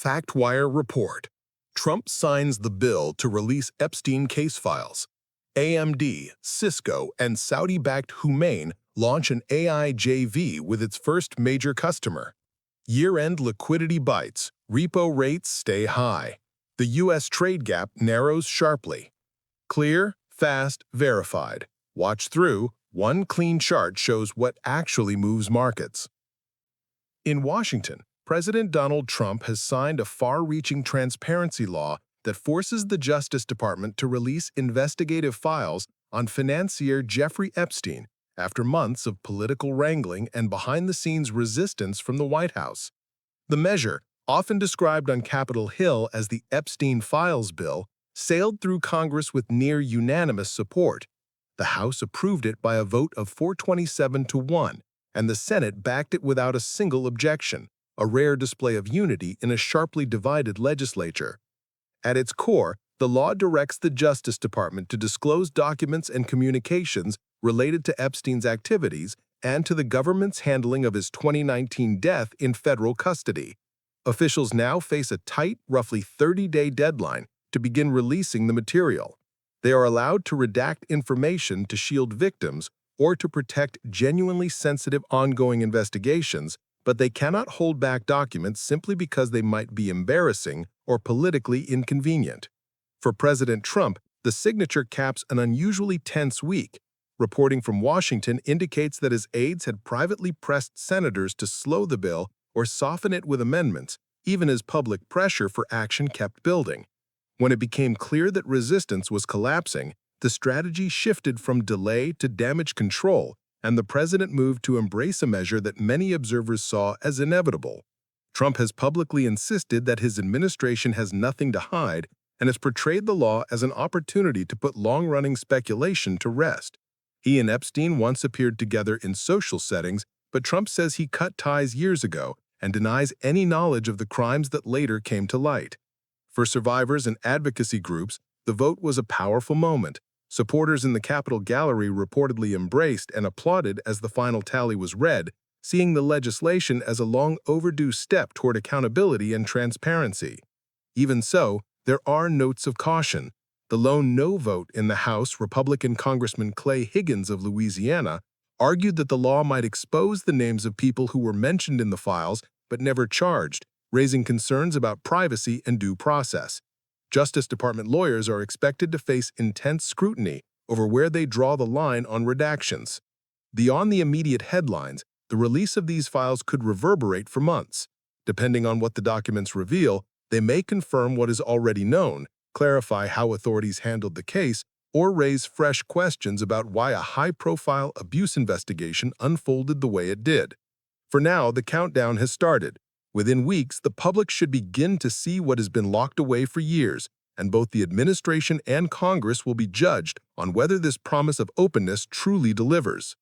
FactWire Report. Trump signs the bill to release Epstein case files. AMD, Cisco, and Saudi-backed Humain launch an AI JV with its first major customer. Year-end liquidity bites, repo rates stay high. The U.S. trade gap narrows sharply. Clear, fast, verified. Watch through, one clean chart shows what actually moves markets. In Washington, President Donald Trump has signed a far-reaching transparency law that forces the Justice Department to release investigative files on financier Jeffrey Epstein after months of political wrangling and behind-the-scenes resistance from the White House. The measure, often described on Capitol Hill as the Epstein Files Bill, sailed through Congress with near-unanimous support. The House approved it by a vote of 427-1, and the Senate backed it without a single objection, a rare display of unity in a sharply divided legislature. At its core, the law directs the Justice Department to disclose documents and communications related to Epstein's activities and to the government's handling of his 2019 death in federal custody. Officials now face a tight, roughly 30-day deadline to begin releasing the material. They are allowed to redact information to shield victims or to protect genuinely sensitive ongoing investigations, but they cannot hold back documents simply because they might be embarrassing or politically inconvenient. For President Trump, the signature caps an unusually tense week. Reporting from Washington indicates that his aides had privately pressed senators to slow the bill or soften it with amendments, even as public pressure for action kept building. When it became clear that resistance was collapsing, the strategy shifted from delay to damage control, and the president moved to embrace a measure that many observers saw as inevitable. Trump has publicly insisted that his administration has nothing to hide and has portrayed the law as an opportunity to put long-running speculation to rest. He and Epstein once appeared together in social settings, but Trump says he cut ties years ago and denies any knowledge of the crimes that later came to light. For survivors and advocacy groups, the vote was a powerful moment. Supporters in the Capitol gallery reportedly embraced and applauded as the final tally was read, seeing the legislation as a long-overdue step toward accountability and transparency. Even so, there are notes of caution. The lone no vote in the House, Republican Congressman Clay Higgins of Louisiana, argued that the law might expose the names of people who were mentioned in the files but never charged, raising concerns about privacy and due process. Justice Department lawyers are expected to face intense scrutiny over where they draw the line on redactions. Beyond the immediate headlines, the release of these files could reverberate for months. Depending on what the documents reveal, they may confirm what is already known, clarify how authorities handled the case, or raise fresh questions about why a high-profile abuse investigation unfolded the way it did. For now, the countdown has started. Within weeks, the public should begin to see what has been locked away for years, and both the administration and Congress will be judged on whether this promise of openness truly delivers.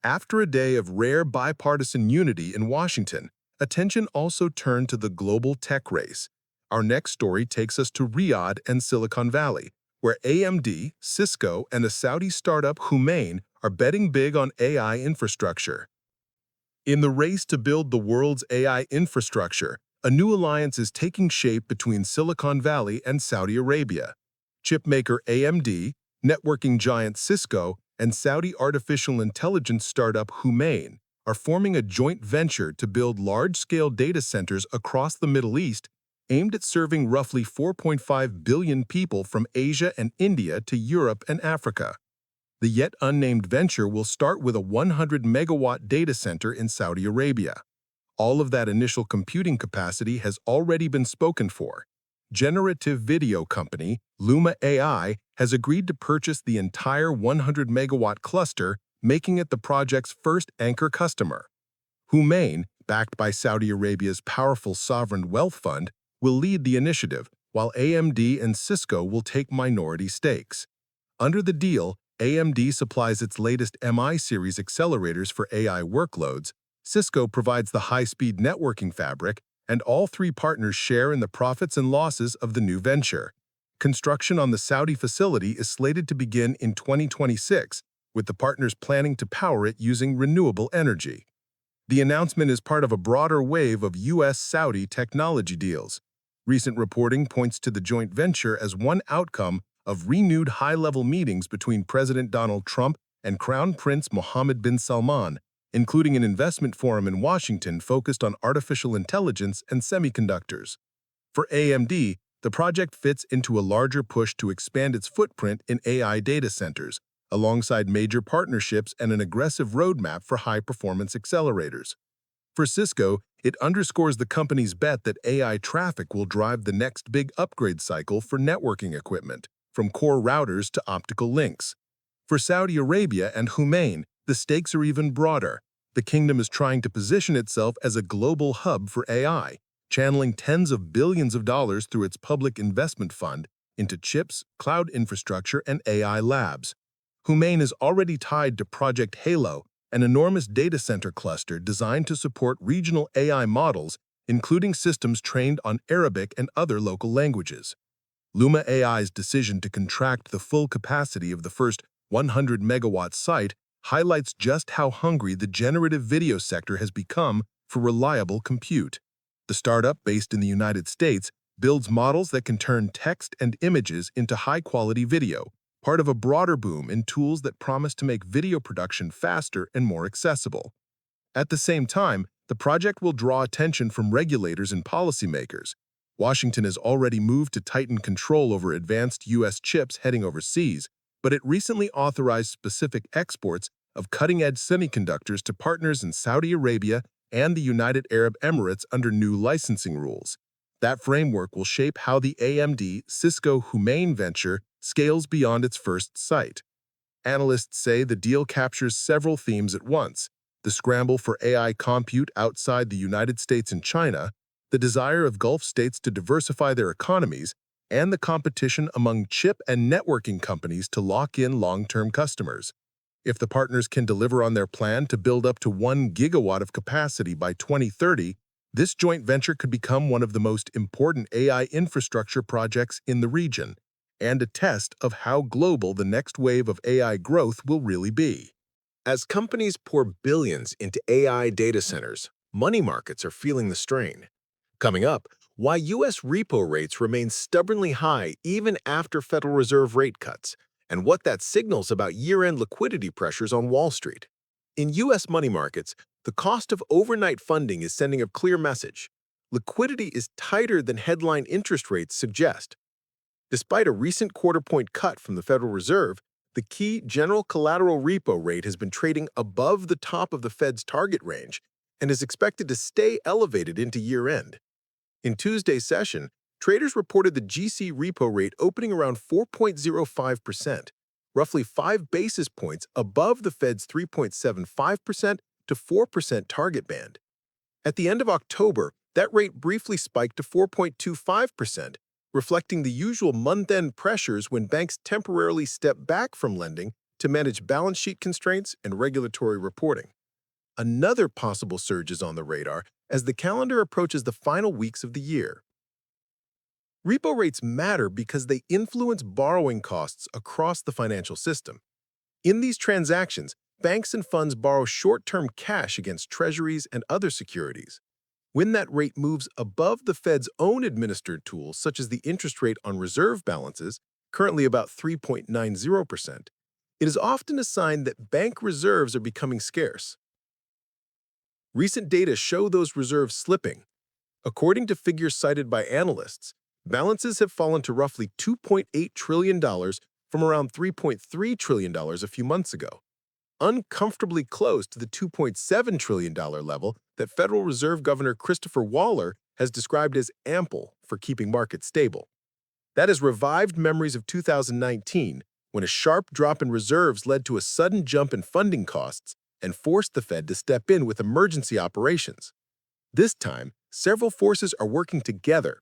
After a day of rare bipartisan unity in Washington, attention also turned to the global tech race. Our next story takes us to Riyadh and Silicon Valley, where AMD, Cisco, and a Saudi startup Humain are betting big on AI infrastructure. In the race to build the world's AI infrastructure, a new alliance is taking shape between Silicon Valley and Saudi Arabia. Chipmaker AMD, networking giant Cisco, and Saudi artificial intelligence startup Humain are forming a joint venture to build large-scale data centers across the Middle East aimed at serving roughly 4.5 billion people from Asia and India to Europe and Africa. The yet unnamed venture will start with a 100-megawatt data center in Saudi Arabia. All of that initial computing capacity has already been spoken for. Generative video company Luma AI has agreed to purchase the entire 100-megawatt cluster, making it the project's first anchor customer. Humain, backed by Saudi Arabia's powerful sovereign wealth fund, will lead the initiative, while AMD and Cisco will take minority stakes. Under the deal, AMD supplies its latest MI-series accelerators for AI workloads, Cisco provides the high-speed networking fabric, and all three partners share in the profits and losses of the new venture. Construction on the Saudi facility is slated to begin in 2026, with the partners planning to power it using renewable energy. The announcement is part of a broader wave of U.S.-Saudi technology deals. Recent reporting points to the joint venture as one outcome of renewed high-level meetings between President Donald Trump and Crown Prince Mohammed bin Salman, including an investment forum in Washington focused on artificial intelligence and semiconductors. For AMD, the project fits into a larger push to expand its footprint in AI data centers, alongside major partnerships and an aggressive roadmap for high-performance accelerators. For Cisco, it underscores the company's bet that AI traffic will drive the next big upgrade cycle for networking equipment, from core routers to optical links. For Saudi Arabia and Humain, the stakes are even broader. The kingdom is trying to position itself as a global hub for AI, channeling tens of billions of dollars through its public investment fund into chips, cloud infrastructure, and AI labs. Humain is already tied to Project Halo, an enormous data center cluster designed to support regional AI models, including systems trained on Arabic and other local languages. Luma AI's decision to contract the full capacity of the first 100-megawatt site highlights just how hungry the generative video sector has become for reliable compute. The startup, based in the United States, builds models that can turn text and images into high-quality video, part of a broader boom in tools that promise to make video production faster and more accessible. At the same time, the project will draw attention from regulators and policymakers. Washington has already moved to tighten control over advanced U.S. chips heading overseas, but it recently authorized specific exports of cutting-edge semiconductors to partners in Saudi Arabia and the United Arab Emirates under new licensing rules. That framework will shape how the AMD-Cisco Humain venture scales beyond its first site. Analysts say the deal captures several themes at once: the scramble for AI compute outside the United States and China, the desire of Gulf states to diversify their economies, and the competition among chip and networking companies to lock in long-term customers. If the partners can deliver on their plan to build up to 1 gigawatt of capacity by 2030, this joint venture could become one of the most important AI infrastructure projects in the region, and a test of how global the next wave of AI growth will really be. As companies pour billions into AI data centers, money markets are feeling the strain. Coming up, why U.S. repo rates remain stubbornly high even after Federal Reserve rate cuts, and what that signals about year-end liquidity pressures on Wall Street. In U.S. money markets, the cost of overnight funding is sending a clear message. Liquidity is tighter than headline interest rates suggest. Despite a recent quarter-point cut from the Federal Reserve, the key general collateral repo rate has been trading above the top of the Fed's target range and is expected to stay elevated into year-end. In Tuesday's session, traders reported the GC repo rate opening around 4.05%, roughly 5 basis points above the Fed's 3.75% to 4% target band. At the end of October, that rate briefly spiked to 4.25%, reflecting the usual month-end pressures when banks temporarily step back from lending to manage balance sheet constraints and regulatory reporting. Another possible surge is on the radar as the calendar approaches the final weeks of the year. Repo rates matter because they influence borrowing costs across the financial system. In these transactions, banks and funds borrow short-term cash against treasuries and other securities. When that rate moves above the Fed's own administered tools, such as the interest rate on reserve balances, currently about 3.90%, it is often a sign that bank reserves are becoming scarce. Recent data show those reserves slipping. According to figures cited by analysts, balances have fallen to roughly $2.8 trillion from around $3.3 trillion a few months ago, uncomfortably close to the $2.7 trillion level that Federal Reserve Governor Christopher Waller has described as ample for keeping markets stable. That has revived memories of 2019, when a sharp drop in reserves led to a sudden jump in funding costs and forced the Fed to step in with emergency operations. This time, several forces are working together.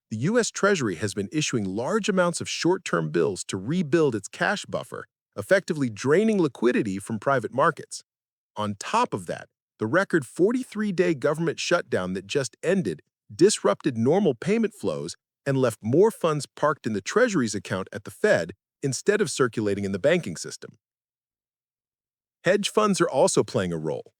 The U.S. Treasury has been issuing large amounts of short-term bills to rebuild its cash buffer, effectively draining liquidity from private markets. On top of that, the record 43-day government shutdown that just ended disrupted normal payment flows and left more funds parked in the Treasury's account at the Fed instead of circulating in the banking system. Hedge funds are also playing a role.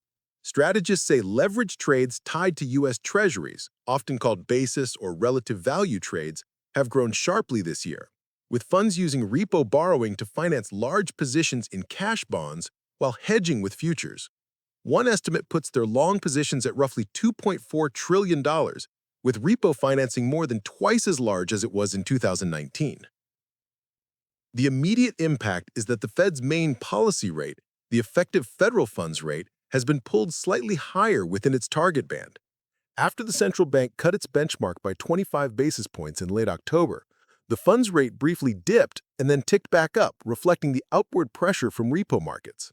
Strategists say leverage trades tied to U.S. Treasuries, often called basis or relative value trades, have grown sharply this year, with funds using repo borrowing to finance large positions in cash bonds while hedging with futures. One estimate puts their long positions at roughly $2.4 trillion, with repo financing more than twice as large as it was in 2019. The immediate impact is that the Fed's main policy rate, the effective federal funds rate, has been pulled slightly higher within its target band. After the central bank cut its benchmark by 25 basis points in late October, the funds rate briefly dipped and then ticked back up, reflecting the upward pressure from repo markets.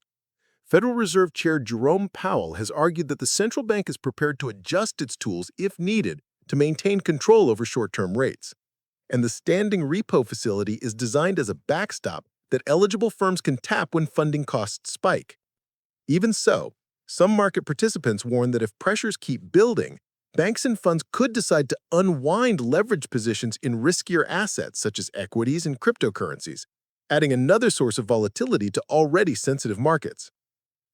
Federal Reserve Chair Jerome Powell has argued that the central bank is prepared to adjust its tools if needed to maintain control over short-term rates. And the standing repo facility is designed as a backstop that eligible firms can tap when funding costs spike. Even so, some market participants warn that if pressures keep building, banks and funds could decide to unwind leverage positions in riskier assets such as equities and cryptocurrencies, adding another source of volatility to already sensitive markets.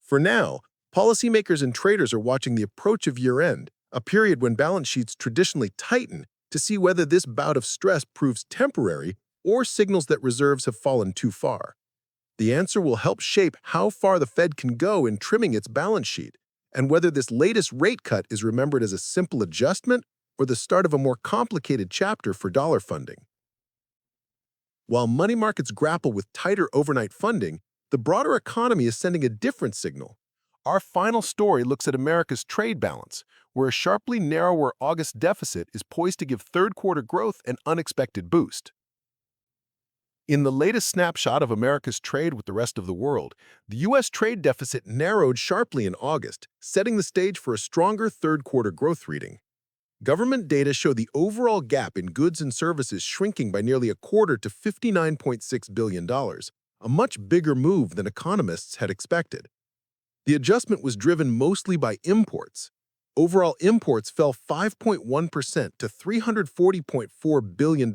For now, policymakers and traders are watching the approach of year-end, a period when balance sheets traditionally tighten, to see whether this bout of stress proves temporary or signals that reserves have fallen too far. The answer will help shape how far the Fed can go in trimming its balance sheet, and whether this latest rate cut is remembered as a simple adjustment or the start of a more complicated chapter for dollar funding. While money markets grapple with tighter overnight funding, the broader economy is sending a different signal. Our final story looks at America's trade balance, where a sharply narrower August deficit is poised to give third-quarter growth an unexpected boost. In the latest snapshot of America's trade with the rest of the world, the U.S. trade deficit narrowed sharply in August, setting the stage for a stronger third-quarter growth reading. Government data show the overall gap in goods and services shrinking by nearly a quarter to $59.6 billion, a much bigger move than economists had expected. The adjustment was driven mostly by imports. Overall imports fell 5.1% to $340.4 billion,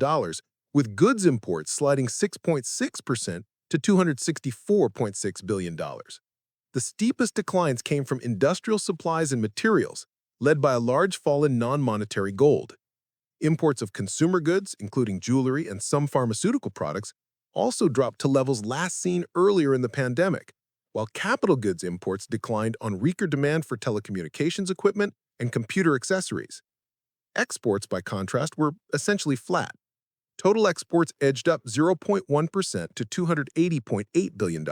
with goods imports sliding 6.6% to $264.6 billion. The steepest declines came from industrial supplies and materials, led by a large fall in non-monetary gold. Imports of consumer goods, including jewelry and some pharmaceutical products, also dropped to levels last seen earlier in the pandemic, while capital goods imports declined on weaker demand for telecommunications equipment and computer accessories. Exports, by contrast, were essentially flat. Total exports edged up 0.1% to $280.8 billion.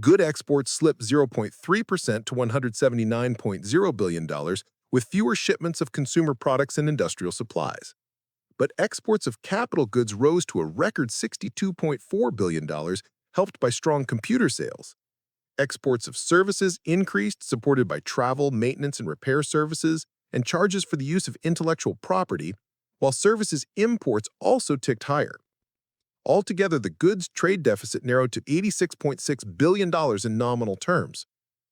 Good exports slipped 0.3% to $179.0 billion, with fewer shipments of consumer products and industrial supplies. But exports of capital goods rose to a record $62.4 billion, helped by strong computer sales. Exports of services increased, supported by travel, maintenance, and repair services, and charges for the use of intellectual property, while services imports also ticked higher. Altogether, the goods trade deficit narrowed to $86.6 billion in nominal terms.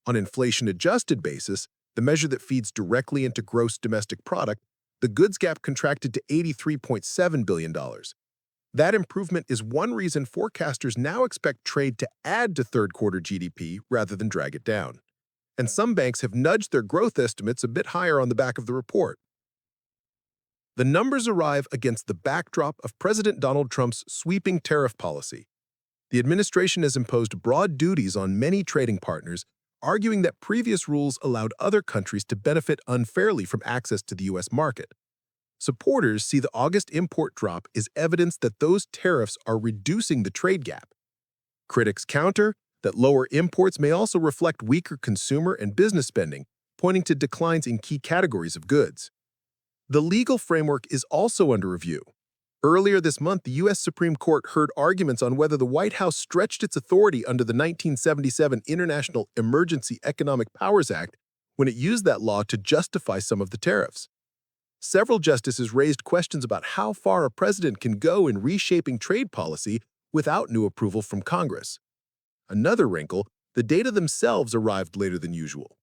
On an inflation-adjusted basis, the measure that feeds directly into gross domestic product, the goods gap contracted to $83.7 billion. That improvement is one reason forecasters now expect trade to add to third-quarter GDP rather than drag it down. And some banks have nudged their growth estimates a bit higher on the back of the report. The numbers arrive against the backdrop of President Donald Trump's sweeping tariff policy. The administration has imposed broad duties on many trading partners, arguing that previous rules allowed other countries to benefit unfairly from access to the U.S. market. Supporters see the August import drop as evidence that those tariffs are reducing the trade gap. Critics counter that lower imports may also reflect weaker consumer and business spending, pointing to declines in key categories of goods. The legal framework is also under review. Earlier this month, the U.S. Supreme Court heard arguments on whether the White House stretched its authority under the 1977 International Emergency Economic Powers Act when it used that law to justify some of the tariffs. Several justices raised questions about how far a president can go in reshaping trade policy without new approval from Congress. Another wrinkle, the data themselves arrived later than usual.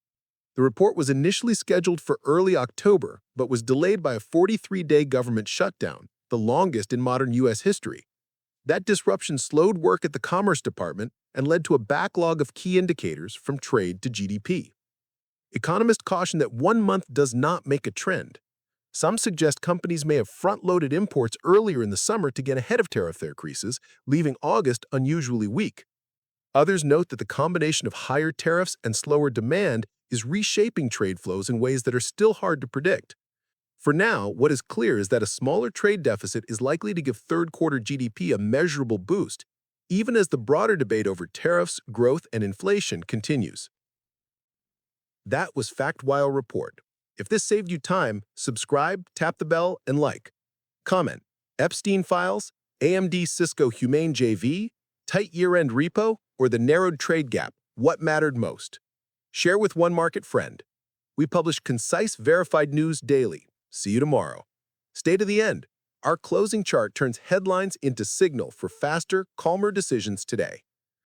The report was initially scheduled for early October, but was delayed by a 43-day government shutdown, the longest in modern U.S. history. That disruption slowed work at the Commerce Department and led to a backlog of key indicators from trade to GDP. Economists caution that 1 month does not make a trend. Some suggest companies may have front-loaded imports earlier in the summer to get ahead of tariff increases, leaving August unusually weak. Others note that the combination of higher tariffs and slower demand is reshaping trade flows in ways that are still hard to predict. For now, what is clear is that a smaller trade deficit is likely to give third-quarter GDP a measurable boost, even as the broader debate over tariffs, growth, and inflation continues. That was FactWire Report. If this saved you time, subscribe, tap the bell, and like. Comment: Epstein files, AMD Cisco Humain JV, tight year-end repo, or the narrowed trade gap, what mattered most? Share with one market friend. We publish concise, verified news daily. See you tomorrow. Stay to the end. Our closing chart turns headlines into signal for faster, calmer decisions today.